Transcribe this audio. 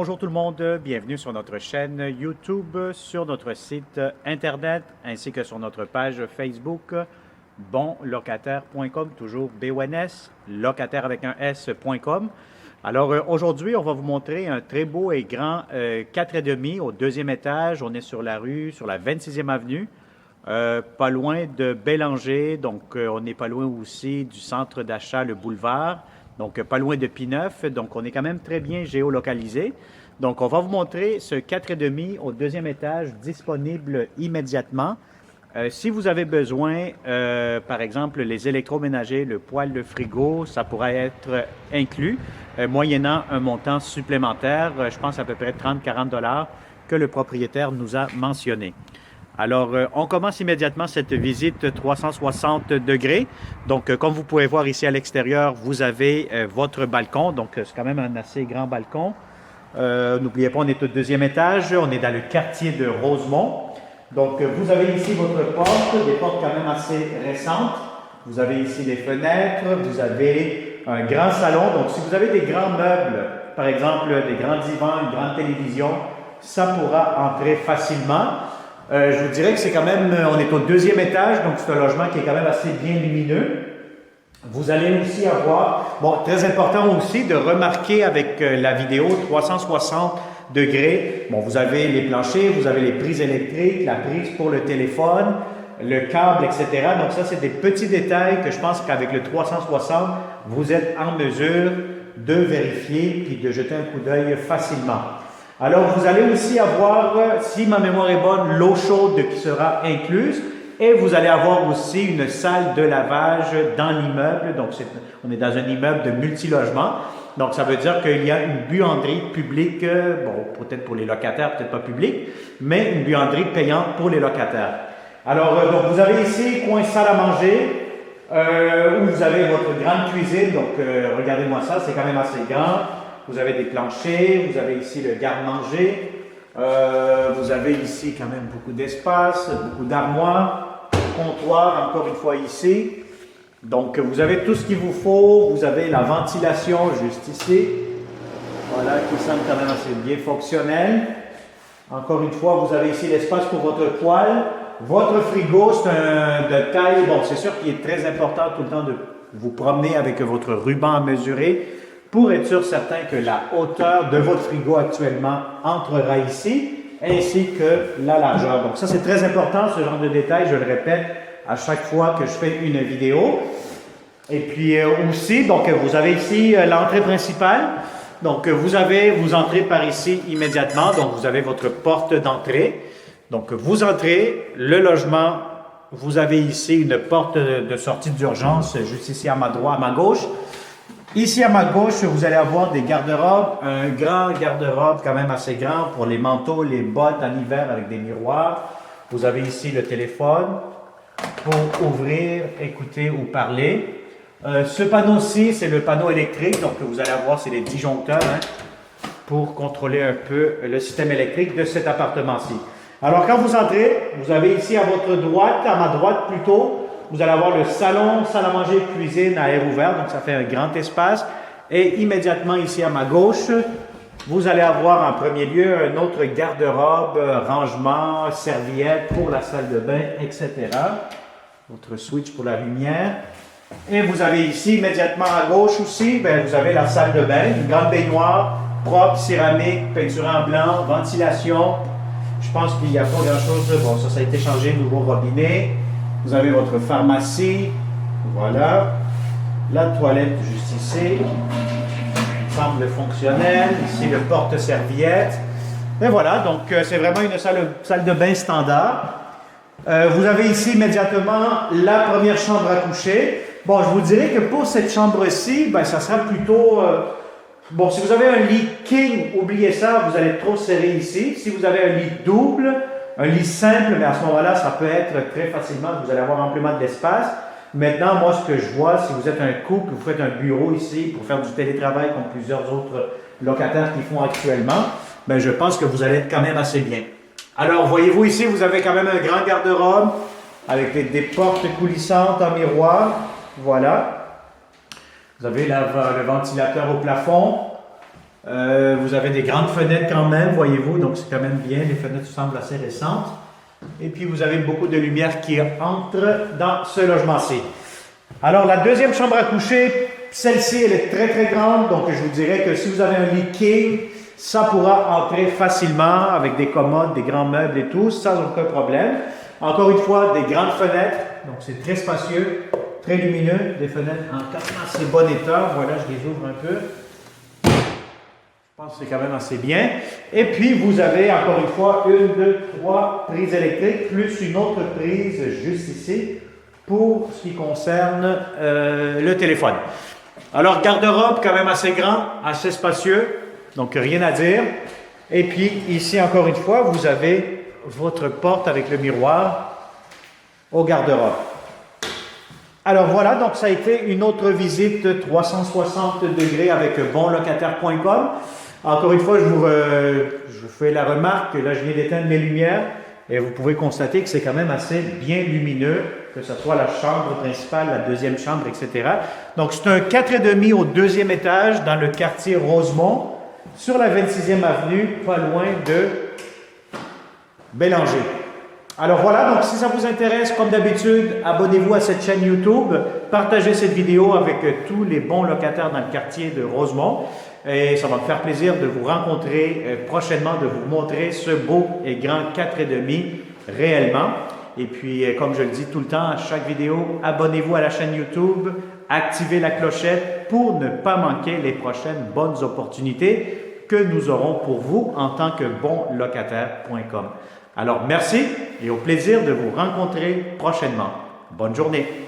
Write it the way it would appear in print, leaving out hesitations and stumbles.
Bonjour tout le monde, bienvenue sur notre chaîne YouTube, sur notre site Internet ainsi que sur notre page Facebook bonlocataire.com, toujours BONS, locataire avec un S.com. Alors aujourd'hui, on va vous montrer un très beau et grand 4,5 au deuxième étage. On est sur la rue, sur la 26e avenue, pas loin de Bélanger, donc on n'est pas loin aussi du centre d'achat Le Boulevard. Donc, pas loin de P9, donc on est quand même très bien géolocalisé. Donc, on va vous montrer ce 4,5 au deuxième étage disponible immédiatement. Si vous avez besoin, par exemple, les électroménagers, le poêle, le frigo, ça pourrait être inclus, moyennant un montant supplémentaire, je pense à peu près 30-40 $ que le propriétaire nous a mentionné. Alors, on commence immédiatement cette visite 360 degrés. Donc, comme vous pouvez voir ici à l'extérieur, vous avez votre balcon. Donc, c'est quand même un assez grand balcon. N'oubliez pas, on est au deuxième étage. On est dans le quartier de Rosemont. Donc, vous avez ici votre porte, des portes quand même assez récentes. Vous avez ici les fenêtres. Vous avez un grand salon. Donc, si vous avez des grands meubles, par exemple, des grands divans, une grande télévision, ça pourra entrer facilement. Je vous dirais que c'est quand même, on est au deuxième étage, donc c'est un logement qui est quand même assez bien lumineux. Vous allez aussi avoir, bon, très important aussi de remarquer avec la vidéo 360 degrés, bon, vous avez les planchers, vous avez les prises électriques, la prise pour le téléphone, le câble, etc. Donc ça, c'est des petits détails que je pense qu'avec le 360, vous êtes en mesure de vérifier puis de jeter un coup d'œil facilement. Alors, vous allez aussi avoir, si ma mémoire est bonne, l'eau chaude qui sera incluse et vous allez avoir aussi une salle de lavage dans l'immeuble. Donc, on est dans un immeuble de multilogement. Donc, ça veut dire qu'il y a une buanderie publique, bon, peut-être pour les locataires, peut-être pas publique, mais une buanderie payante pour les locataires. Alors, donc, vous avez ici coin salle à manger, où vous avez votre grande cuisine. Donc, regardez-moi ça, c'est quand même assez grand. Vous avez des planchers, vous avez ici le garde-manger, vous avez ici quand même beaucoup d'espace, beaucoup d'armoires, comptoir encore une fois ici. Donc vous avez tout ce qu'il vous faut, vous avez la ventilation juste ici, voilà, qui semble quand même assez bien fonctionnel. Encore une fois, vous avez ici l'espace pour votre poêle. Votre frigo, c'est un de taille, bon c'est sûr qu'il est très important tout le temps de vous promener avec votre ruban à mesurer, pour être sûr certain que la hauteur de votre frigo actuellement entrera ici, ainsi que la largeur. Donc ça, c'est très important, ce genre de détail, je le répète à chaque fois que je fais une vidéo. Et puis aussi, donc vous avez ici l'entrée principale. Donc vous entrez par ici immédiatement, donc vous avez votre porte d'entrée. Donc vous entrez, le logement, vous avez ici une porte de sortie d'urgence, juste ici à ma droite, à ma gauche. Ici à ma gauche, vous allez avoir des garde-robes, un grand garde-robe quand même assez grand pour les manteaux, les bottes en hiver avec des miroirs. Vous avez ici le téléphone pour ouvrir, écouter ou parler. Ce panneau-ci, c'est le panneau électrique, donc vous allez avoir, c'est les disjoncteurs pour contrôler un peu le système électrique de cet appartement-ci. Alors quand vous entrez, vous avez ici à votre droite, à ma droite plutôt, vous allez avoir le salon, salle à manger, cuisine à air ouvert, donc ça fait un grand espace. Et immédiatement ici à ma gauche, vous allez avoir en premier lieu un autre garde-robe, rangement, serviette pour la salle de bain, etc. Votre switch pour la lumière. Et vous avez ici immédiatement à gauche aussi, bien, vous avez la salle de bain, une grande baignoire, propre, céramique, peinture en blanc, ventilation. Je pense qu'il n'y a pas grand-chose. Bon, ça a été changé, nouveau robinet. Vous avez votre pharmacie, voilà, la toilette juste ici, semble fonctionnelle, ici le porte-serviette, et voilà, donc c'est vraiment une salle de bain standard. Vous avez ici immédiatement la première chambre à coucher. Bon, je vous dirais que pour cette chambre-ci, ben, ça sera plutôt, bon, si vous avez un lit king, oubliez ça, vous allez être trop serré ici. Si vous avez un lit double, un lit simple, mais à ce moment-là, ça peut être très facilement, vous allez avoir amplement d'espace. Maintenant, moi, ce que je vois, si vous êtes un couple, vous faites un bureau ici pour faire du télétravail comme plusieurs autres locataires qui font actuellement, ben, je pense que vous allez être quand même assez bien. Alors, voyez-vous ici, vous avez quand même un grand garde-robe avec des portes coulissantes en miroir. Voilà. Vous avez le ventilateur au plafond. Vous avez des grandes fenêtres quand même, voyez-vous, donc c'est quand même bien. Les fenêtres semblent assez récentes. Et puis vous avez beaucoup de lumière qui entre dans ce logement-ci. Alors la deuxième chambre à coucher, celle-ci, elle est très très grande, donc je vous dirais que si vous avez un lit king, ça pourra entrer facilement avec des commodes, des grands meubles et tout, sans aucun problème. Encore une fois, des grandes fenêtres, donc c'est très spacieux, très lumineux, des fenêtres en assez bon état. Voilà, je les ouvre un peu. Je pense que c'est quand même assez bien. Et puis, vous avez encore une fois 1, 2, 3 prises électriques, plus une autre prise juste ici pour ce qui concerne le téléphone. Alors, garde-robe quand même assez grand, assez spacieux, donc rien à dire. Et puis, ici, encore une fois, vous avez votre porte avec le miroir au garde-robe. Alors voilà, donc ça a été une autre visite 360 degrés avec bonlocataire.com. Encore une fois, je fais la remarque que là, je viens d'éteindre mes lumières et vous pouvez constater que c'est quand même assez bien lumineux, que ce soit la chambre principale, la deuxième chambre, etc. Donc, c'est un 4,5 au deuxième étage dans le quartier Rosemont, sur la 26e avenue, pas loin de Bélanger. Alors voilà, donc si ça vous intéresse, comme d'habitude, abonnez-vous à cette chaîne YouTube, partagez cette vidéo avec tous les bons locataires dans le quartier de Rosemont. Et ça va me faire plaisir de vous rencontrer prochainement, de vous montrer ce beau et grand 4,5 réellement. Et puis, comme je le dis tout le temps à chaque vidéo, abonnez-vous à la chaîne YouTube, activez la clochette pour ne pas manquer les prochaines bonnes opportunités que nous aurons pour vous en tant que bonlocataire.com. Alors, merci et au plaisir de vous rencontrer prochainement. Bonne journée!